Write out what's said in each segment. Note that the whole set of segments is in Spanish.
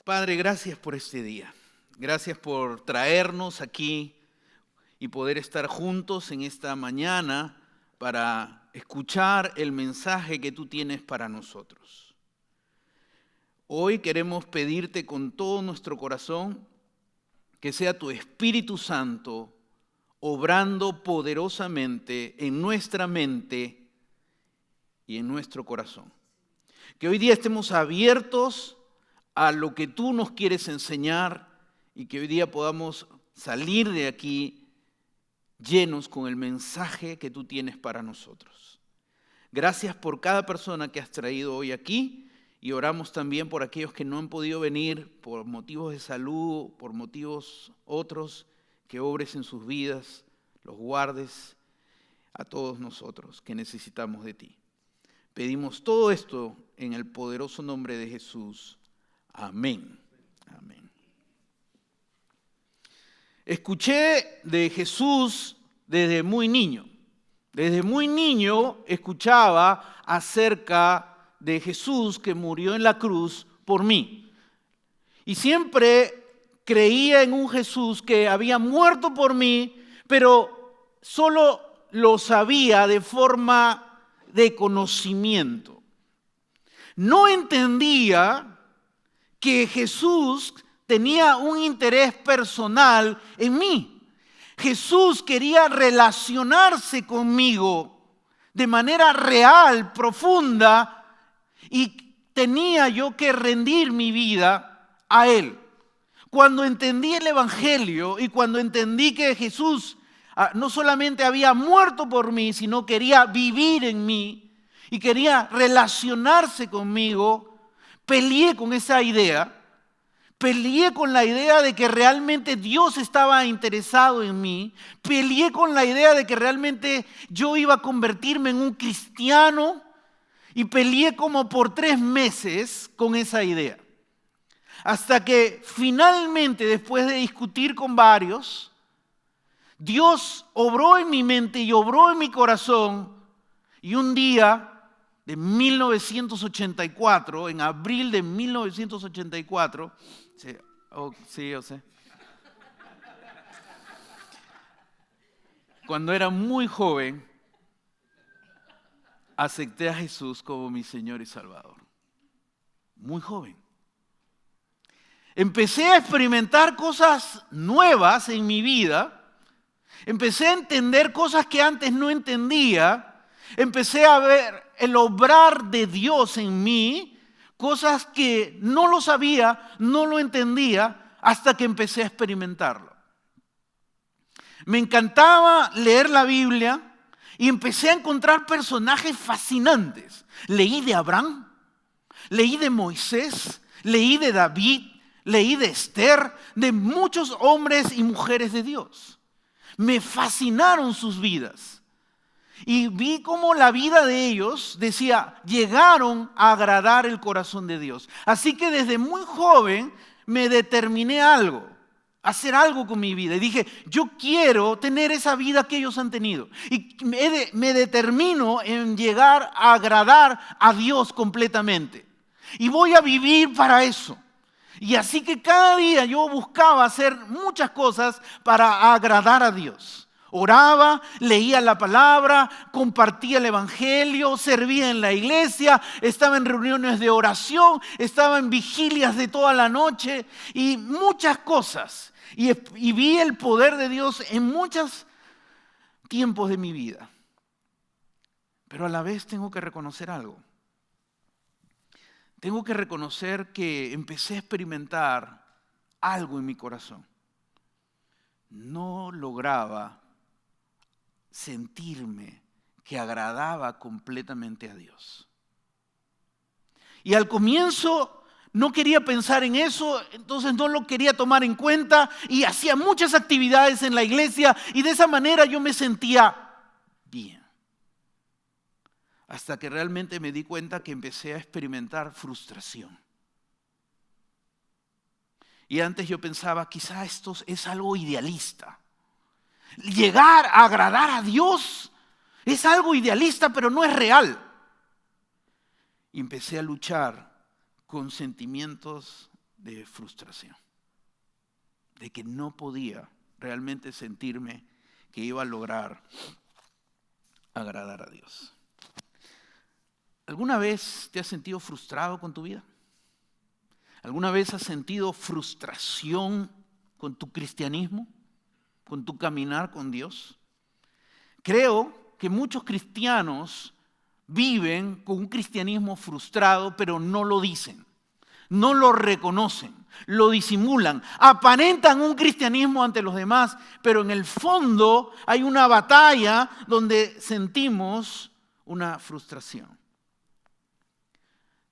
Padre, gracias por este día. Gracias por traernos aquí y poder estar juntos en esta mañana para escuchar el mensaje que tú tienes para nosotros. Hoy queremos pedirte con todo nuestro corazón que sea tu Espíritu Santo obrando poderosamente en nuestra mente y en nuestro corazón. Que hoy día estemos abiertos a lo que tú nos quieres enseñar y que hoy día podamos salir de aquí llenos con el mensaje que tú tienes para nosotros. Gracias por cada persona que has traído hoy aquí y oramos también por aquellos que no han podido venir por motivos de salud, por motivos otros, que obres en sus vidas, los guardes a todos nosotros que necesitamos de ti. Pedimos todo esto en el poderoso nombre de Jesús. Amén. Amén. Escuché de Jesús desde muy niño. Desde muy niño escuchaba acerca de Jesús que murió en la cruz por mí. Y siempre creía en un Jesús que había muerto por mí, pero solo lo sabía de forma de conocimiento. No entendía que Jesús tenía un interés personal en mí. Jesús quería relacionarse conmigo de manera real, profunda, y tenía yo que rendir mi vida a Él. Cuando entendí el Evangelio y cuando entendí que Jesús no solamente había muerto por mí, sino quería vivir en mí y quería relacionarse conmigo, peleé con esa idea. Peleé con la idea de que realmente Dios estaba interesado en mí. Peleé con la idea de que realmente yo iba a convertirme en un cristiano. Y peleé como por 3 meses con esa idea. Hasta que finalmente, después de discutir con varios, Dios obró en mi mente y obró en mi corazón. Y un día de 1984, en abril de 1984, sí, yo sé. Cuando era muy joven, acepté a Jesús como mi Señor y Salvador. Muy joven. Empecé a experimentar cosas nuevas en mi vida. Empecé a entender cosas que antes no entendía. Empecé a ver el obrar de Dios en mí, cosas que no lo sabía, no lo entendía, hasta que empecé a experimentarlo. Me encantaba leer la Biblia y empecé a encontrar personajes fascinantes. Leí de Abraham, leí de Moisés, leí de David, leí de Esther, de muchos hombres y mujeres de Dios. Me fascinaron sus vidas. Y vi cómo la vida de ellos, decía, llegaron a agradar el corazón de Dios. Así que desde muy joven me determiné hacer algo con mi vida. Y dije, yo quiero tener esa vida que ellos han tenido. Y me determino en llegar a agradar a Dios completamente. Y voy a vivir para eso. Y así que cada día yo buscaba hacer muchas cosas para agradar a Dios. Oraba, leía la palabra, compartía el evangelio, servía en la iglesia, estaba en reuniones de oración, estaba en vigilias de toda la noche y muchas cosas. Y vi el poder de Dios en muchos tiempos de mi vida. Pero a la vez tengo que reconocer algo. Tengo que reconocer que empecé a experimentar algo en mi corazón. No lograba sentirme que agradaba completamente a Dios. Y al comienzo no quería pensar en eso, entonces no lo quería tomar en cuenta y hacía muchas actividades en la iglesia y de esa manera yo me sentía bien. Hasta que realmente me di cuenta que empecé a experimentar frustración. Y antes yo pensaba, quizá esto es algo idealista. Llegar a agradar a Dios es algo idealista, pero no es real. Y empecé a luchar con sentimientos de frustración, de que no podía realmente sentirme que iba a lograr agradar a Dios. ¿Alguna vez te has sentido frustrado con tu vida? ¿Alguna vez has sentido frustración con tu cristianismo, con tu caminar con Dios? Creo que muchos cristianos viven con un cristianismo frustrado, pero no lo dicen, no lo reconocen, lo disimulan, aparentan un cristianismo ante los demás, pero en el fondo hay una batalla donde sentimos una frustración.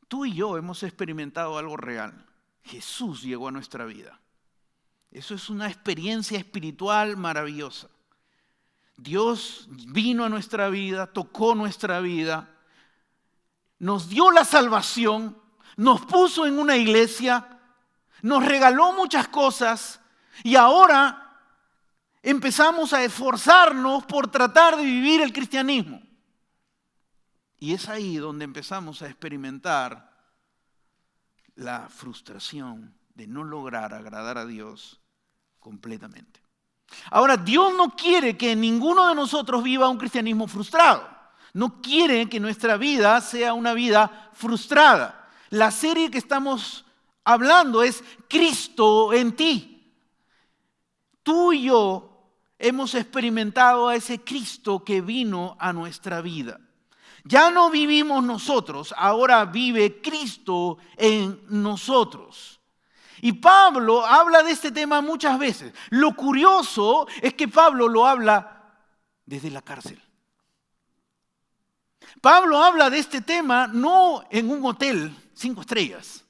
Tú y yo hemos experimentado algo real. Jesús llegó a nuestra vida. Eso es una experiencia espiritual maravillosa. Dios vino a nuestra vida, tocó nuestra vida, nos dio la salvación, nos puso en una iglesia, nos regaló muchas cosas y ahora empezamos a esforzarnos por tratar de vivir el cristianismo. Y es ahí donde empezamos a experimentar la frustración de no lograr agradar a Dios completamente. Ahora, Dios no quiere que ninguno de nosotros viva un cristianismo frustrado. No quiere que nuestra vida sea una vida frustrada. La serie que estamos hablando es Cristo en ti. Tú y yo hemos experimentado a ese Cristo que vino a nuestra vida. Ya no vivimos nosotros, ahora vive Cristo en nosotros. Y Pablo habla de este tema muchas veces. Lo curioso es que Pablo lo habla desde la cárcel. Pablo habla de este tema no en un hotel 5 estrellas,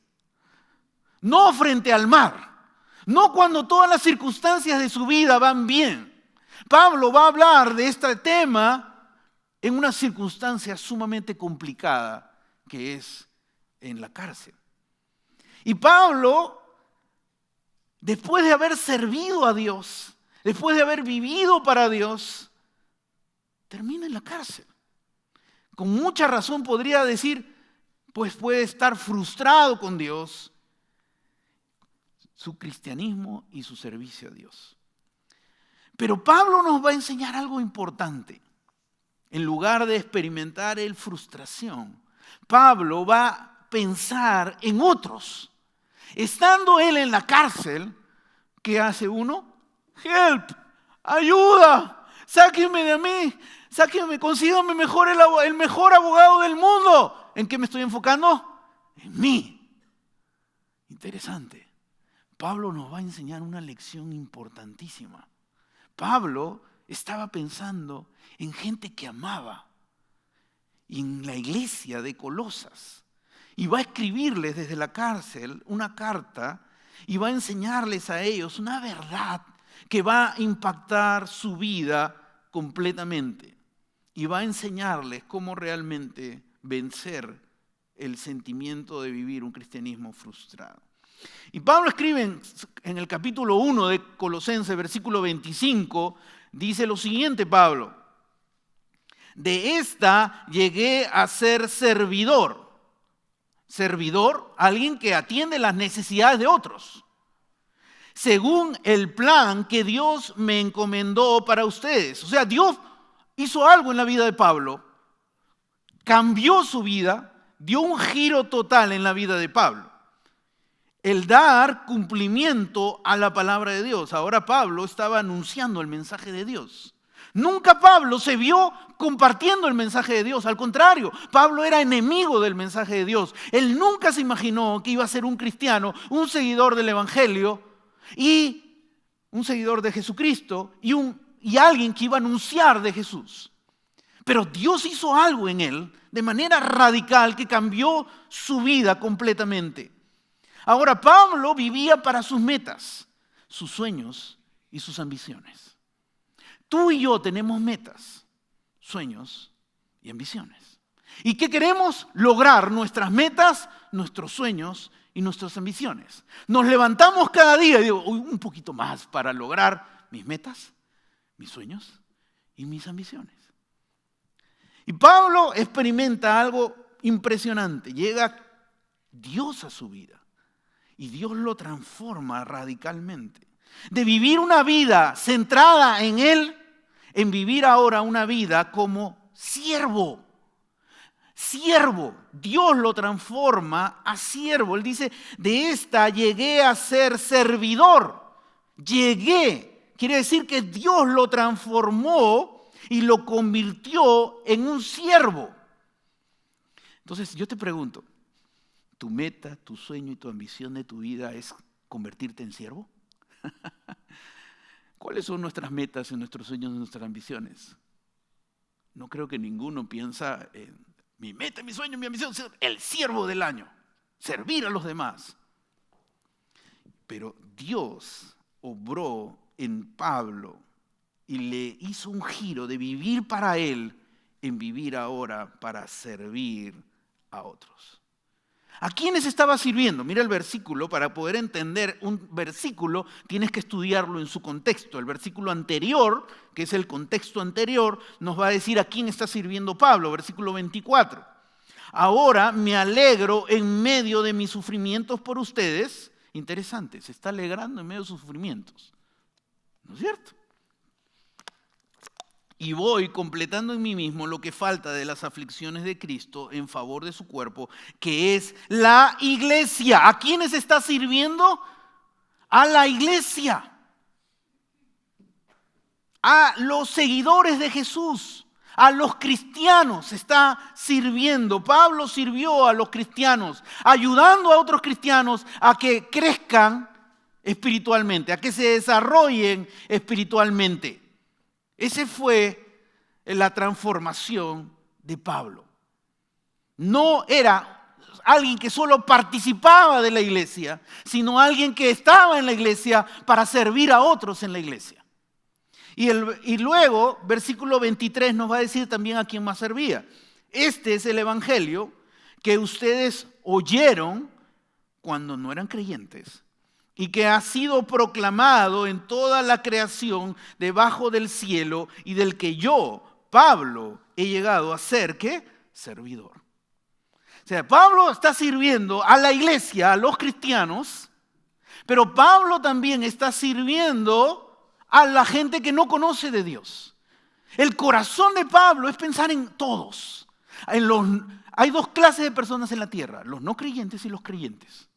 no frente al mar, no cuando todas las circunstancias de su vida van bien. Pablo va a hablar de este tema en una circunstancia sumamente complicada que es en la cárcel. Y Pablo, después de haber servido a Dios, después de haber vivido para Dios, termina en la cárcel. Con mucha razón podría decir, pues puede estar frustrado con Dios, su cristianismo y su servicio a Dios. Pero Pablo nos va a enseñar algo importante. En lugar de experimentar frustración, Pablo va a pensar en otros. Estando él en la cárcel, ¿qué hace uno? Help, ayuda, sáquenme de mí, sáquenme, consíganme el mejor abogado del mundo. ¿En qué me estoy enfocando? En mí. Interesante. Pablo nos va a enseñar una lección importantísima. Pablo estaba pensando en gente que amaba, y en la iglesia de Colosas. Y va a escribirles desde la cárcel una carta y va a enseñarles a ellos una verdad que va a impactar su vida completamente. Y va a enseñarles cómo realmente vencer el sentimiento de vivir un cristianismo frustrado. Y Pablo escribe en el capítulo 1 de Colosenses, versículo 25, dice lo siguiente Pablo: de esta llegué a ser servidor. Servidor, alguien que atiende las necesidades de otros, según el plan que Dios me encomendó para ustedes. O sea, Dios hizo algo en la vida de Pablo, cambió su vida, dio un giro total en la vida de Pablo. El dar cumplimiento a la palabra de Dios. Ahora Pablo estaba anunciando el mensaje de Dios. Nunca Pablo se vio compartiendo el mensaje de Dios. Al contrario, Pablo era enemigo del mensaje de Dios. Él nunca se imaginó que iba a ser un cristiano, un seguidor del Evangelio y un seguidor de Jesucristo y alguien que iba a anunciar de Jesús. Pero Dios hizo algo en él de manera radical que cambió su vida completamente. Ahora, Pablo vivía para sus metas, sus sueños y sus ambiciones. Tú y yo tenemos metas, sueños y ambiciones. ¿Y qué queremos? Lograr nuestras metas, nuestros sueños y nuestras ambiciones. Nos levantamos cada día y digo, un poquito más para lograr mis metas, mis sueños y mis ambiciones. Y Pablo experimenta algo impresionante. Llega Dios a su vida. Y Dios lo transforma radicalmente. De vivir una vida centrada en Él, en vivir ahora una vida como siervo. Siervo. Dios lo transforma a siervo. Él dice, de esta llegué a ser servidor. Llegué. Quiere decir que Dios lo transformó y lo convirtió en un siervo. Entonces yo te pregunto, ¿tu meta, tu sueño y tu ambición de tu vida es convertirte en siervo? ¿Cuáles son nuestras metas, nuestros sueños y nuestras ambiciones? No creo que ninguno piensa en mi meta, mi sueño, mi ambición, ser el siervo del año, servir a los demás. Pero Dios obró en Pablo y le hizo un giro de vivir para Él en vivir ahora para servir a otros. ¿A quiénes estaba sirviendo? Mira el versículo. Para poder entender un versículo tienes que estudiarlo en su contexto. El versículo anterior, que es el contexto anterior, nos va a decir a quién está sirviendo Pablo. Versículo 24. Ahora me alegro en medio de mis sufrimientos por ustedes. Interesante, se está alegrando en medio de sus sufrimientos. ¿No es cierto? Y voy completando en mí mismo lo que falta de las aflicciones de Cristo en favor de su cuerpo, que es la iglesia. ¿A quiénes está sirviendo? A la iglesia. A los seguidores de Jesús. A los cristianos está sirviendo. Pablo sirvió a los cristianos, ayudando a otros cristianos a que crezcan espiritualmente, a que se desarrollen espiritualmente. Esa fue la transformación de Pablo. No era alguien que solo participaba de la iglesia, sino alguien que estaba en la iglesia para servir a otros en la iglesia. Y luego, versículo 23 nos va a decir también a quién más servía. Este es el evangelio que ustedes oyeron cuando no eran creyentes, y que ha sido proclamado en toda la creación debajo del cielo, y del que yo, Pablo, he llegado a ser, ¿qué? Servidor. O sea, Pablo está sirviendo a la iglesia, a los cristianos, pero Pablo también está sirviendo a la gente que no conoce de Dios. El corazón de Pablo es pensar en todos. Hay dos clases de personas en la tierra, los no creyentes y los creyentes.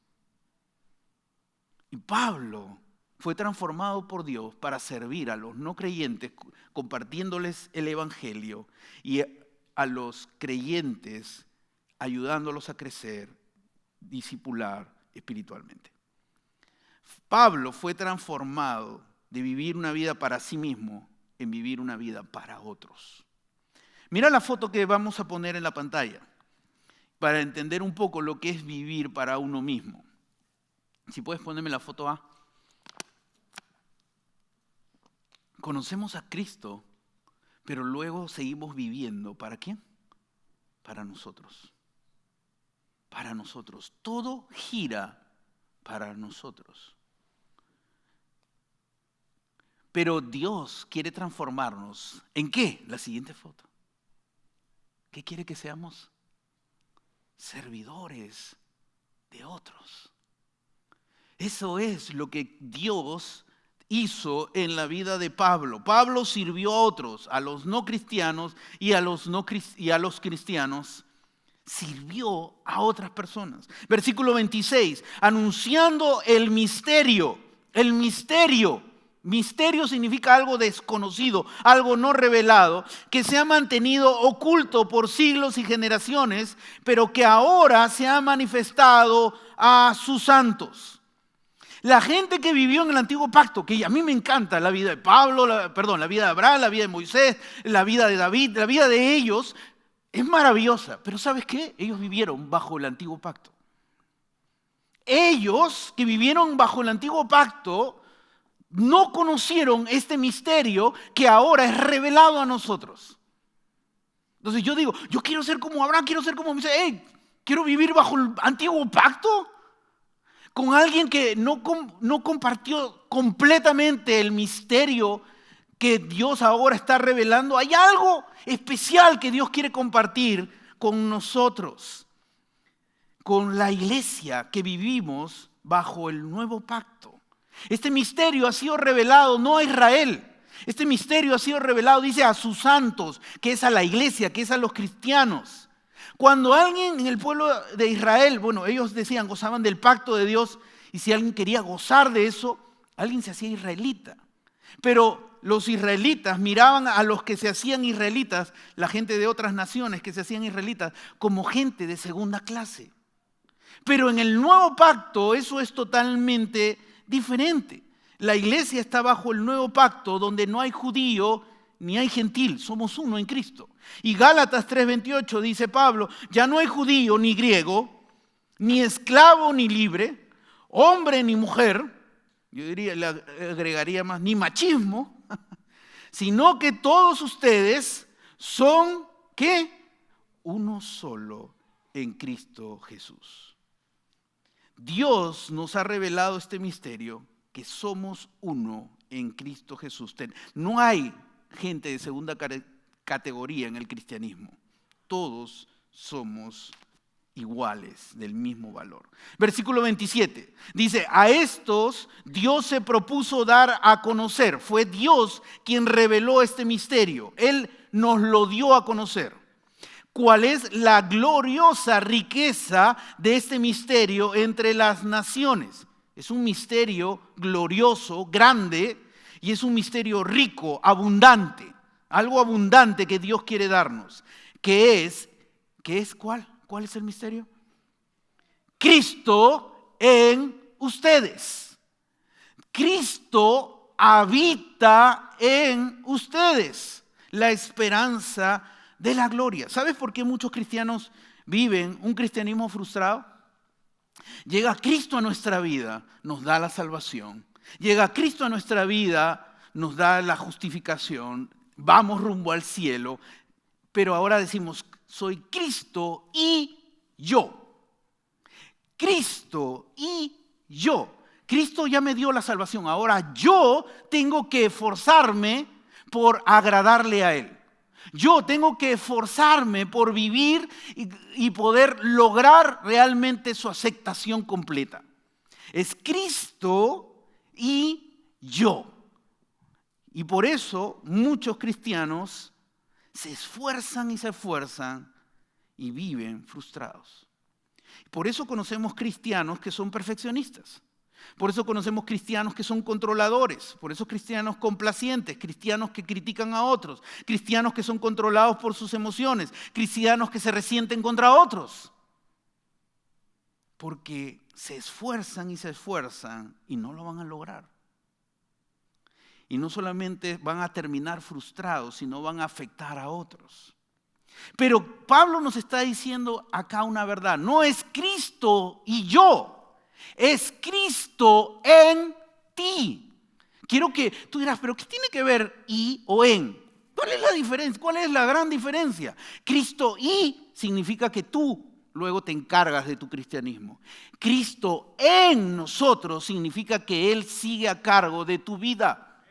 Y Pablo fue transformado por Dios para servir a los no creyentes, compartiéndoles el evangelio, y a los creyentes ayudándolos a crecer, discipular espiritualmente. Pablo fue transformado de vivir una vida para sí mismo en vivir una vida para otros. Mira la foto que vamos a poner en la pantalla para entender un poco lo que es vivir para uno mismo. Si puedes ponerme la foto A. Conocemos a Cristo, pero luego seguimos viviendo. ¿Para quién? Para nosotros. Para nosotros. Todo gira para nosotros. Pero Dios quiere transformarnos. ¿En qué? La siguiente foto. ¿Qué quiere que seamos? Servidores de otros. Eso es lo que Dios hizo en la vida de Pablo. Pablo sirvió a otros, a los no cristianos y a los cristianos. Sirvió a otras personas. Versículo 26, anunciando el misterio. El misterio. Misterio significa algo desconocido, algo no revelado, que se ha mantenido oculto por siglos y generaciones, pero que ahora se ha manifestado a sus santos. La gente que vivió en el antiguo pacto, que a mí me encanta la vida de Pablo, la vida de Abraham, la vida de Moisés, la vida de David, la vida de ellos, es maravillosa. Pero ¿sabes qué? Ellos vivieron bajo el antiguo pacto. Ellos que vivieron bajo el antiguo pacto no conocieron este misterio que ahora es revelado a nosotros. Entonces yo digo, yo quiero ser como Abraham, quiero ser como Moisés. Quiero vivir bajo el antiguo pacto con alguien que no compartió completamente el misterio que Dios ahora está revelando. Hay algo especial que Dios quiere compartir con nosotros, con la iglesia que vivimos bajo el nuevo pacto. Este misterio ha sido revelado no a Israel. Este misterio ha sido revelado, dice, a sus santos, que es a la iglesia, que es a los cristianos. Cuando alguien en el pueblo de Israel, bueno, ellos decían, gozaban del pacto de Dios, y si alguien quería gozar de eso, alguien se hacía israelita. Pero los israelitas miraban a los que se hacían israelitas, la gente de otras naciones que se hacían israelitas, como gente de segunda clase. Pero en el nuevo pacto eso es totalmente diferente. La iglesia está bajo el nuevo pacto donde no hay judío ni hay gentil, somos uno en Cristo. Y Gálatas 3:28 dice Pablo, ya no hay judío ni griego, ni esclavo ni libre, hombre ni mujer, yo diría, le agregaría más, ni machismo, sino que todos ustedes son, ¿qué? Uno solo en Cristo Jesús. Dios nos ha revelado este misterio, que somos uno en Cristo Jesús. No hay gente de segunda categoría en el cristianismo. Todos somos iguales, del mismo valor. Versículo 27 dice, a estos Dios se propuso dar a conocer. Fue Dios quien reveló este misterio. Él nos lo dio a conocer. ¿Cuál es la gloriosa riqueza de este misterio entre las naciones? Es un misterio glorioso, grande, y es un misterio rico, abundante. Algo abundante que Dios quiere darnos. ¿Qué es cuál? ¿Cuál es el misterio? Cristo en ustedes. Cristo habita en ustedes. La esperanza de la gloria. ¿Sabes por qué muchos cristianos viven un cristianismo frustrado? Llega Cristo a nuestra vida, nos da la salvación. Llega Cristo a nuestra vida, nos da la justificación. Vamos rumbo al cielo. Pero ahora decimos, soy Cristo y yo. Cristo y yo. Cristo ya me dio la salvación. Ahora yo tengo que esforzarme por agradarle a Él. Yo tengo que esforzarme por vivir y poder lograr realmente su aceptación completa. Es Cristo y yo. Y por eso muchos cristianos se esfuerzan y viven frustrados. Por eso conocemos cristianos que son perfeccionistas. Por eso conocemos cristianos que son controladores, por eso cristianos complacientes, cristianos que critican a otros, cristianos que son controlados por sus emociones, cristianos que se resienten contra otros. Porque se esfuerzan y no lo van a lograr. Y no solamente van a terminar frustrados, sino van a afectar a otros. Pero Pablo nos está diciendo acá una verdad, no es Cristo y yo. Es Cristo en ti. Quiero que tú dirás, pero ¿qué tiene que ver y o en? ¿Cuál es la diferencia? ¿Cuál es la gran diferencia? Cristo y significa que tú luego te encargas de tu cristianismo. Cristo en nosotros significa que Él sigue a cargo de tu vida.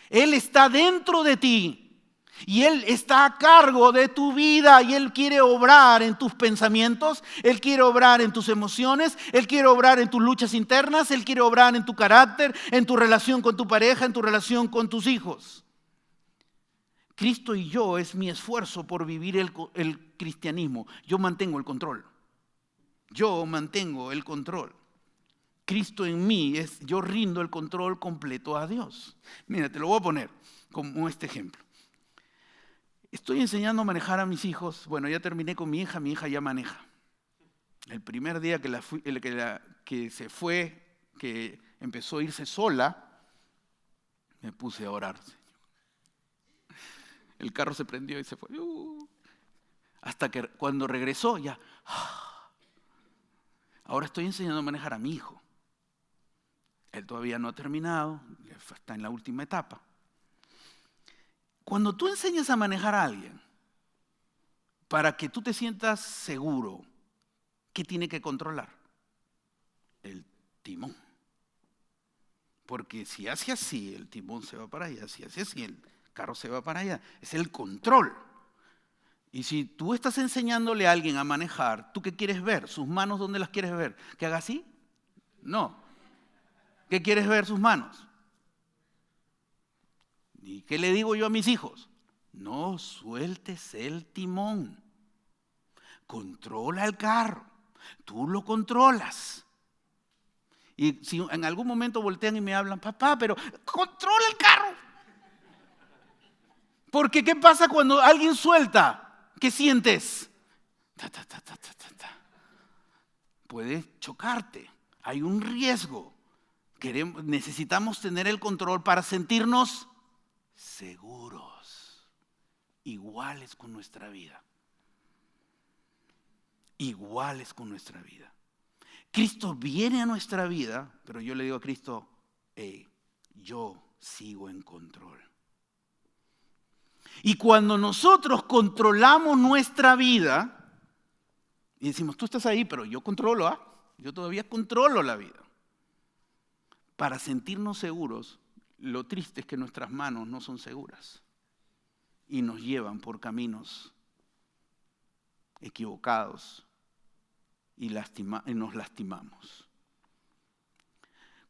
Él está dentro de ti. Y Él está a cargo de tu vida y Él quiere obrar en tus pensamientos, Él quiere obrar en tus emociones, Él quiere obrar en tus luchas internas, Él quiere obrar en tu carácter, en tu relación con tu pareja, en tu relación con tus hijos. Cristo y yo es mi esfuerzo por vivir el cristianismo. Yo mantengo el control. Yo mantengo el control. Cristo en mí es, yo rindo el control completo a Dios. Mira, te lo voy a poner como este ejemplo. Estoy enseñando a manejar a mis hijos. Bueno, ya terminé con mi hija ya maneja. El primer día que se fue, que empezó a irse sola, me puse a orar, Señor. El carro se prendió y se fue. Hasta que cuando regresó ya. Ahora estoy enseñando a manejar a mi hijo. Él todavía no ha terminado, está en la última etapa. Cuando tú enseñas a manejar a alguien, para que tú te sientas seguro, ¿qué tiene que controlar? El timón. Porque si hace así, el timón se va para allá. Si hace así, el carro se va para allá. Es el control. Y si tú estás enseñándole a alguien a manejar, ¿tú qué quieres ver? ¿Sus manos dónde las quieres ver? ¿Que haga así? No. ¿Qué quieres ver sus manos? ¿Y qué le digo yo a mis hijos? No sueltes el timón. Controla el carro. Tú lo controlas. Y si en algún momento voltean y me hablan, papá, pero controla el carro. Porque ¿qué pasa cuando alguien suelta? ¿Qué sientes? Puede chocarte. Hay un riesgo. Necesitamos tener el control para sentirnos seguros, iguales con nuestra vida. Iguales con nuestra vida. Cristo viene a nuestra vida, pero yo le digo a Cristo, yo sigo en control. Y cuando nosotros controlamos nuestra vida, y decimos, tú estás ahí, pero yo controlo, yo todavía controlo la vida. Para sentirnos seguros, lo triste es que nuestras manos no son seguras y nos llevan por caminos equivocados y nos lastimamos.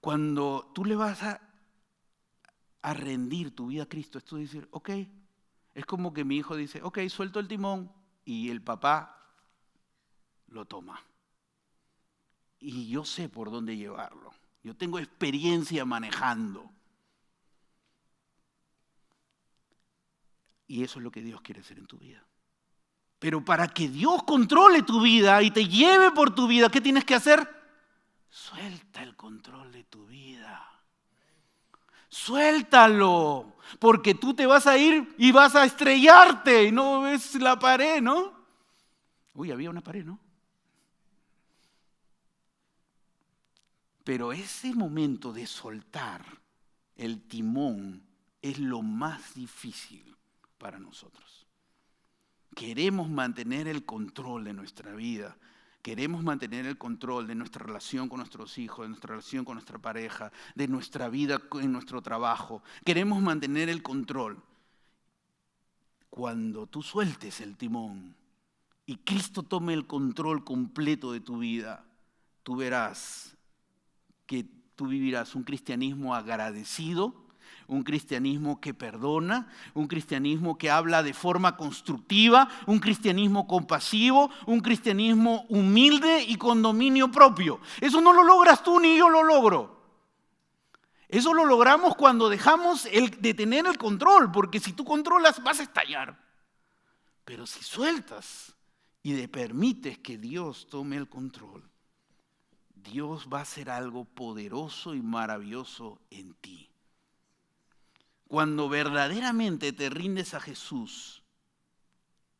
Cuando tú le vas a rendir tu vida a Cristo, es tú decir, ok, es como que mi hijo dice, ok, suelto el timón y el papá lo toma. Y yo sé por dónde llevarlo. Yo tengo experiencia manejando. Y eso es lo que Dios quiere hacer en tu vida. Pero para que Dios controle tu vida y te lleve por tu vida, ¿qué tienes que hacer? Suelta el control de tu vida. Suéltalo, porque tú te vas a ir y vas a estrellarte y no ves la pared, ¿no? Uy, había una pared, ¿no? Pero ese momento de soltar el timón es lo más difícil para nosotros. Queremos mantener el control de nuestra vida. Queremos mantener el control de nuestra relación con nuestros hijos, de nuestra relación con nuestra pareja, de nuestra vida en nuestro trabajo. Queremos mantener el control. Cuando tú sueltes el timón y Cristo tome el control completo de tu vida, tú verás que tú vivirás un cristianismo agradecido, un cristianismo que perdona, un cristianismo que habla de forma constructiva, un cristianismo compasivo, un cristianismo humilde y con dominio propio. Eso no lo logras tú ni yo lo logro. Eso lo logramos cuando dejamos de tener el control, porque si tú controlas vas a estallar. Pero si sueltas y le permites que Dios tome el control, Dios va a hacer algo poderoso y maravilloso en ti. Cuando verdaderamente te rindes a Jesús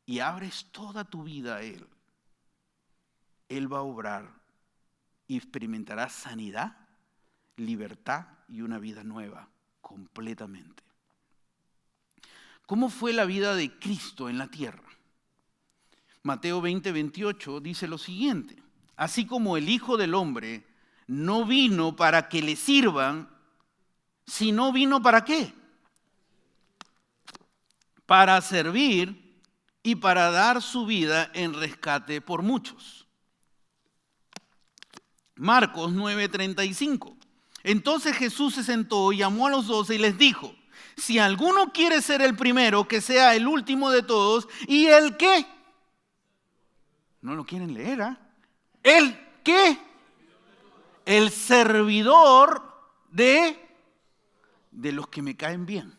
y abres toda tu vida a Él, Él va a obrar y experimentarás sanidad, libertad y una vida nueva completamente. ¿Cómo fue la vida de Cristo en la tierra? Mateo 20:28 dice lo siguiente: así como el Hijo del Hombre no vino para que le sirvan, sino vino ¿para qué? Para servir y para dar su vida en rescate por muchos. Marcos 9:35. Entonces Jesús se sentó y llamó a los 12 y les dijo: si alguno quiere ser el primero, que sea el último de todos y el ¿qué? No lo quieren leer, ¿ah? ¿El qué? El servidor de los que me caen bien.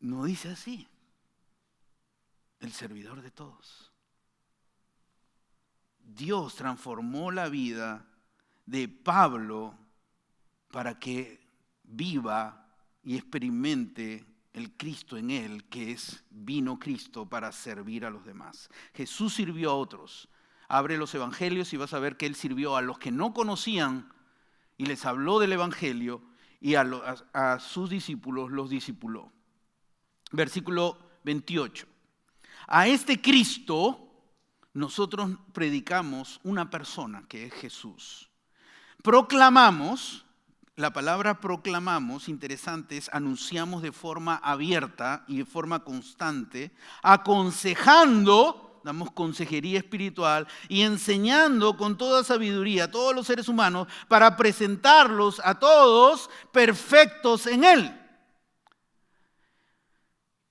No dice así. El servidor de todos. Dios transformó la vida de Pablo para que viva y experimente el Cristo en él, que vino Cristo para servir a los demás. Jesús sirvió a otros. Abre los evangelios y vas a ver que él sirvió a los que no conocían y les habló del evangelio, y a sus discípulos los discipuló. Versículo 28. A este Cristo nosotros predicamos una persona que es Jesús. Proclamamos, la palabra proclamamos, interesante, es anunciamos de forma abierta y de forma constante, aconsejando damos consejería espiritual y enseñando con toda sabiduría a todos los seres humanos para presentarlos a todos perfectos en Él.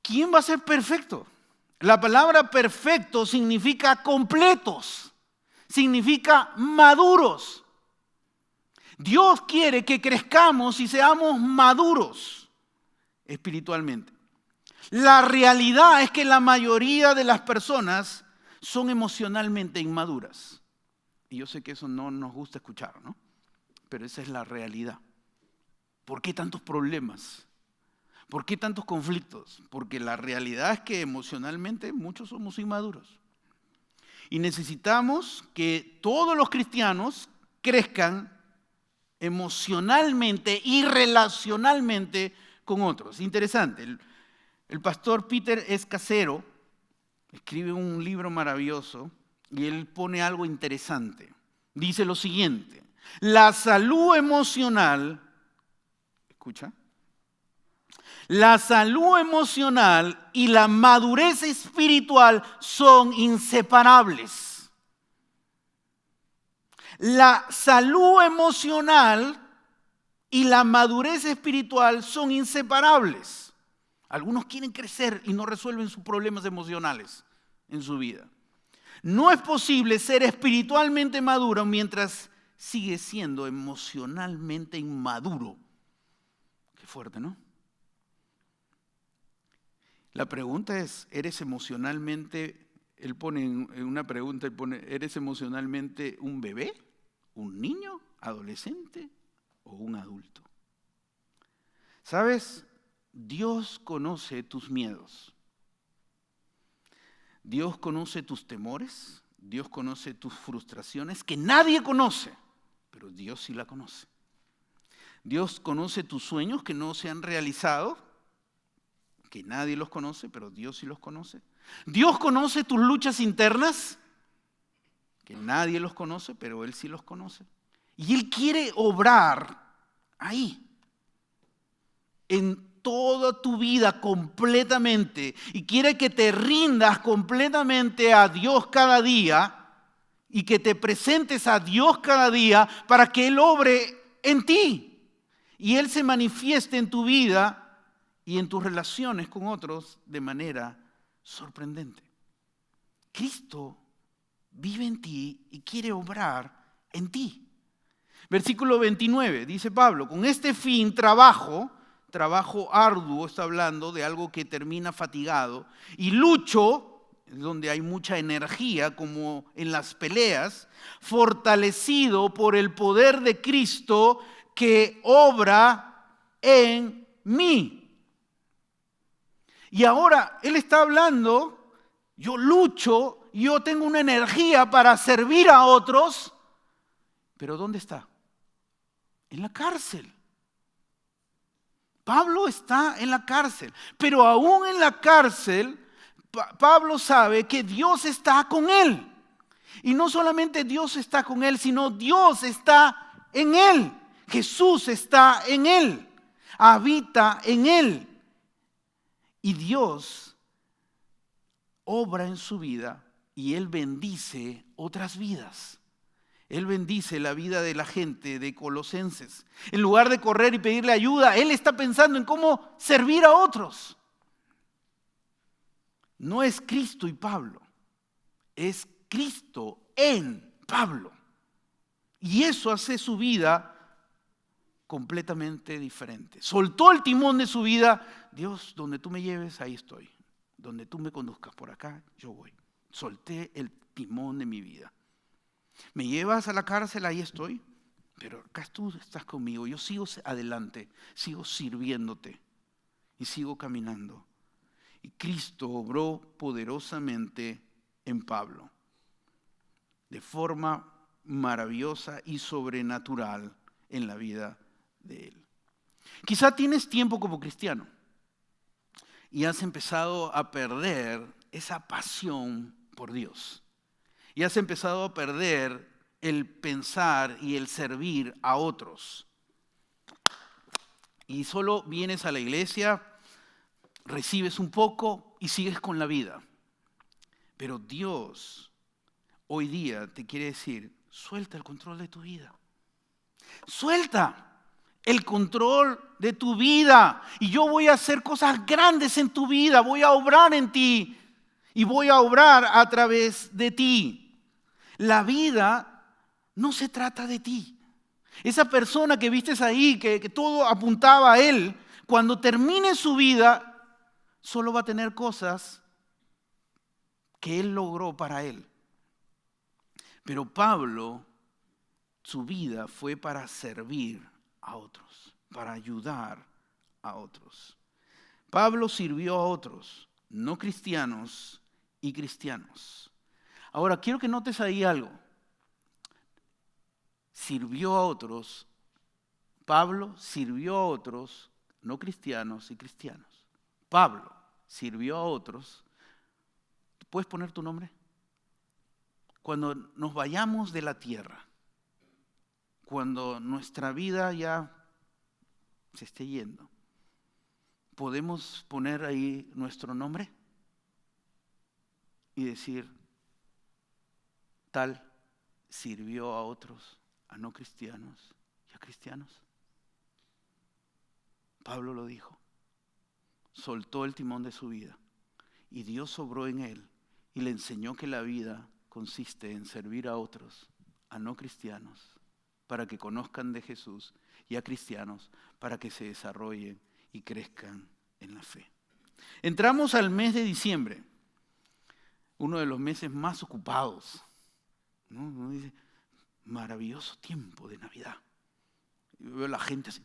¿Quién va a ser perfecto? La palabra perfecto significa completos, significa maduros. Dios quiere que crezcamos y seamos maduros espiritualmente. La realidad es que la mayoría de las personas son emocionalmente inmaduras. Y yo sé que eso no nos gusta escuchar, ¿no? Pero esa es la realidad. ¿Por qué tantos problemas? ¿Por qué tantos conflictos? Porque la realidad es que emocionalmente muchos somos inmaduros. Y necesitamos que todos los cristianos crezcan emocionalmente y relacionalmente con otros. Interesante. El pastor Peter Escasero escribe un libro maravilloso y él pone algo interesante. Dice lo siguiente: la salud emocional, escucha, la salud emocional y la madurez espiritual son inseparables. La salud emocional y la madurez espiritual son inseparables. Algunos quieren crecer y no resuelven sus problemas emocionales en su vida. No es posible ser espiritualmente maduro mientras sigue siendo emocionalmente inmaduro. Qué fuerte, ¿no? La pregunta es, ¿eres emocionalmente, él pone en una pregunta, él pone, ¿eres emocionalmente un bebé, un niño, adolescente o un adulto? ¿Sabes? Dios conoce tus miedos. Dios conoce tus temores. Dios conoce tus frustraciones que nadie conoce, pero Dios sí la conoce. Dios conoce tus sueños que no se han realizado, que nadie los conoce, pero Dios sí los conoce. Dios conoce tus luchas internas, que nadie los conoce, pero Él sí los conoce. Y Él quiere obrar ahí, en toda tu vida completamente, y quiere que te rindas completamente a Dios cada día y que te presentes a Dios cada día para que Él obre en ti y Él se manifieste en tu vida y en tus relaciones con otros de manera sorprendente. Cristo vive en ti y quiere obrar en ti. Versículo 29, dice Pablo, con este fin trabajo arduo, está hablando de algo que termina fatigado, y lucho, donde hay mucha energía, como en las peleas, fortalecido por el poder de Cristo que obra en mí. Y ahora Él está hablando, yo lucho, yo tengo una energía para servir a otros, pero ¿dónde está? En la cárcel. Pablo está en la cárcel, pero aún en la cárcel, Pablo sabe que Dios está con él. Y no solamente Dios está con él, sino Dios está en él. Jesús está en él, habita en él. Y Dios obra en su vida y Él bendice otras vidas. Él bendice la vida de la gente de Colosenses. En lugar de correr y pedirle ayuda, Él está pensando en cómo servir a otros. No es Cristo y Pablo, es Cristo en Pablo. Y eso hace su vida completamente diferente. Soltó el timón de su vida. Dios, donde tú me lleves, ahí estoy. Donde tú me conduzcas por acá, yo voy. Solté el timón de mi vida. Me llevas a la cárcel, ahí estoy, pero acá tú estás conmigo. Yo sigo adelante, sigo sirviéndote y sigo caminando. Y Cristo obró poderosamente en Pablo, de forma maravillosa y sobrenatural en la vida de él. Quizá tienes tiempo como cristiano y has empezado a perder esa pasión por Dios. Y has empezado a perder el pensar y el servir a otros. Y solo vienes a la iglesia, recibes un poco y sigues con la vida. Pero Dios hoy día te quiere decir, suelta el control de tu vida. Suelta el control de tu vida. Y yo voy a hacer cosas grandes en tu vida. Voy a obrar en ti. Y voy a obrar a través de ti. La vida no se trata de ti. Esa persona que vistes ahí, que todo apuntaba a él, cuando termine su vida, solo va a tener cosas que él logró para él. Pero Pablo, su vida fue para servir a otros, para ayudar a otros. Pablo sirvió a otros, no cristianos y cristianos. Ahora, quiero que notes ahí algo. Sirvió a otros. Pablo sirvió a otros, no cristianos y cristianos. Pablo sirvió a otros. ¿Puedes poner tu nombre? Cuando nos vayamos de la tierra, cuando nuestra vida ya se esté yendo, ¿podemos poner ahí nuestro nombre? Y decir, tal sirvió a otros, a no cristianos y a cristianos. Pablo lo dijo, soltó el timón de su vida y Dios obró en él y le enseñó que la vida consiste en servir a otros, a no cristianos, para que conozcan de Jesús, y a cristianos para que se desarrollen y crezcan en la fe. Entramos al mes de diciembre, uno de los meses más ocupados, ¿no? Uno dice, maravilloso tiempo de Navidad. Yo veo a la gente así,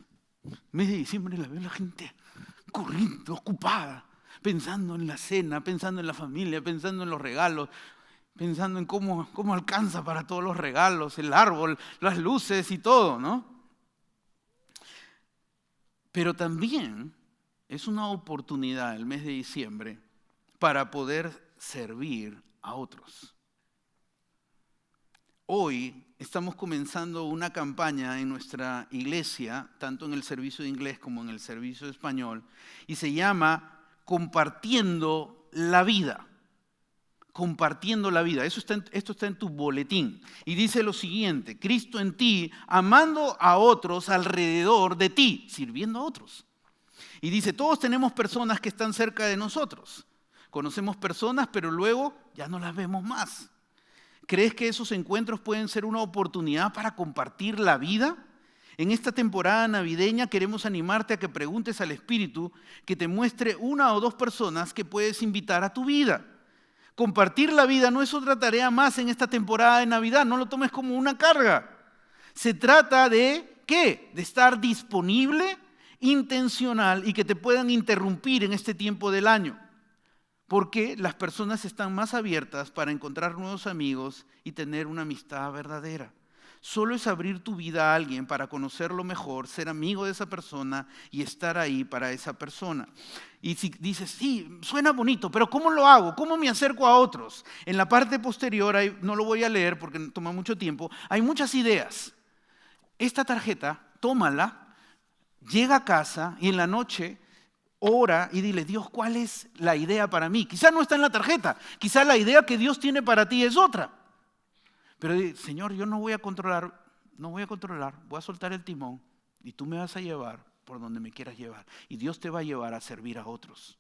mes de diciembre la veo a la gente corriendo, ocupada, pensando en la cena, pensando en la familia, pensando en los regalos, pensando en cómo alcanza para todos los regalos, el árbol, las luces y todo, ¿no? Pero también es una oportunidad el mes de diciembre para poder servir a otros. Hoy estamos comenzando una campaña en nuestra iglesia, tanto en el servicio de inglés como en el servicio de español, y se llama Compartiendo la Vida. Compartiendo la vida. Esto está en tu boletín. Y dice lo siguiente: Cristo en ti, amando a otros alrededor de ti, sirviendo a otros. Y dice, todos tenemos personas que están cerca de nosotros. Conocemos personas, pero luego ya no las vemos más. ¿Crees que esos encuentros pueden ser una oportunidad para compartir la vida? En esta temporada navideña queremos animarte a que preguntes al Espíritu que te muestre una o dos personas que puedes invitar a tu vida. Compartir la vida no es otra tarea más en esta temporada de Navidad, no lo tomes como una carga. Se trata de, ¿qué? De estar disponible, intencional y que te puedan interrumpir en este tiempo del año. Porque las personas están más abiertas para encontrar nuevos amigos y tener una amistad verdadera. Solo es abrir tu vida a alguien para conocerlo mejor, ser amigo de esa persona y estar ahí para esa persona. Y si dices, sí, suena bonito, pero ¿cómo lo hago? ¿Cómo me acerco a otros? En la parte posterior, no lo voy a leer porque toma mucho tiempo, hay muchas ideas. Esta tarjeta, tómala, llega a casa y en la noche ora y dile, Dios, ¿cuál es la idea para mí? Quizás no está en la tarjeta, quizás la idea que Dios tiene para ti es otra. Pero Señor, yo no voy a controlar, voy a soltar el timón y tú me vas a llevar por donde me quieras llevar. Y Dios te va a llevar a servir a otros.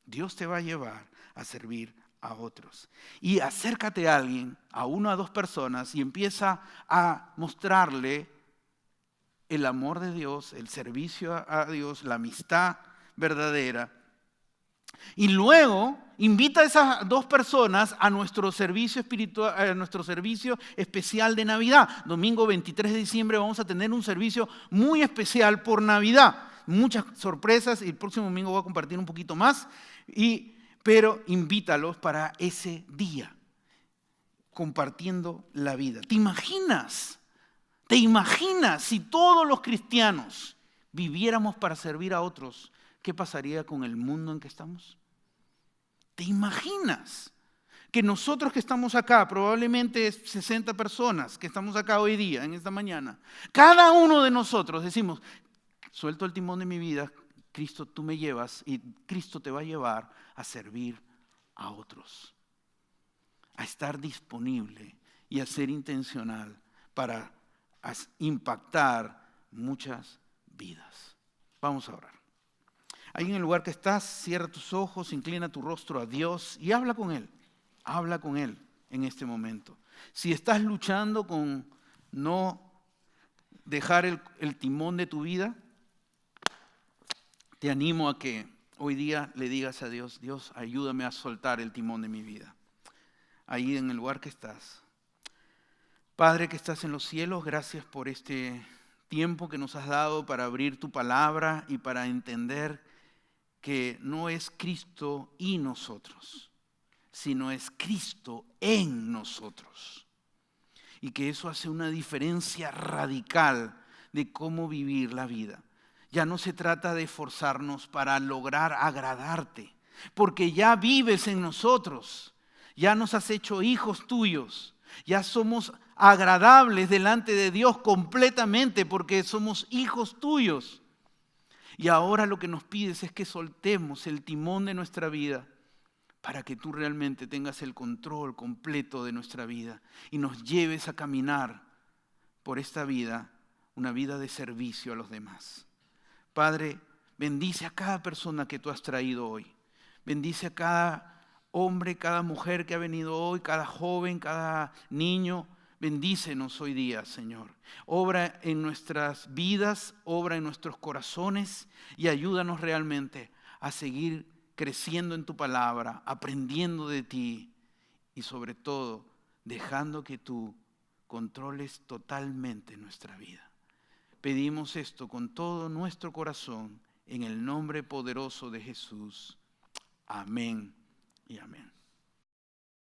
Dios te va a llevar a servir a otros. Y acércate a alguien, a una o dos personas y empieza a mostrarle el amor de Dios, el servicio a Dios, la amistad verdadera. Y luego invita a esas dos personas a nuestro servicio espiritual, a nuestro servicio especial de Navidad. Domingo 23 de diciembre vamos a tener un servicio muy especial por Navidad. Muchas sorpresas y el próximo domingo voy a compartir un poquito más. Pero invítalos para ese día, compartiendo la vida. ¿Te imaginas si todos los cristianos viviéramos para servir a otros? ¿Qué pasaría con el mundo en que estamos? ¿Te imaginas que nosotros que estamos acá, probablemente 60 personas que estamos acá hoy día, en esta mañana, cada uno de nosotros decimos, suelto el timón de mi vida, Cristo, tú me llevas y Cristo te va a llevar a servir a otros? a estar disponible y a ser intencional para impactar muchas vidas. Vamos a orar. Ahí en el lugar que estás, cierra tus ojos, inclina tu rostro a Dios y habla con Él. Habla con Él en este momento. Si estás luchando con no dejar el timón de tu vida, te animo a que hoy día le digas a Dios: Dios, ayúdame a soltar el timón de mi vida. Ahí en el lugar que estás. Padre que estás en los cielos, gracias por este tiempo que nos has dado para abrir tu palabra y para entender que no es Cristo y nosotros, sino es Cristo en nosotros. Y que eso hace una diferencia radical de cómo vivir la vida. Ya no se trata de esforzarnos para lograr agradarte, porque ya vives en nosotros, ya nos has hecho hijos tuyos, ya somos agradables delante de Dios completamente porque somos hijos tuyos. Y ahora lo que nos pides es que soltemos el timón de nuestra vida para que tú realmente tengas el control completo de nuestra vida y nos lleves a caminar por esta vida, una vida de servicio a los demás. Padre, bendice a cada persona que tú has traído hoy. Bendice a cada hombre, cada mujer que ha venido hoy, cada joven, cada niño. Bendícenos hoy día, Señor. Obra en nuestras vidas, obra en nuestros corazones y ayúdanos realmente a seguir creciendo en tu palabra, aprendiendo de ti y sobre todo dejando que tú controles totalmente nuestra vida. Pedimos esto con todo nuestro corazón en el nombre poderoso de Jesús. Amén y amén.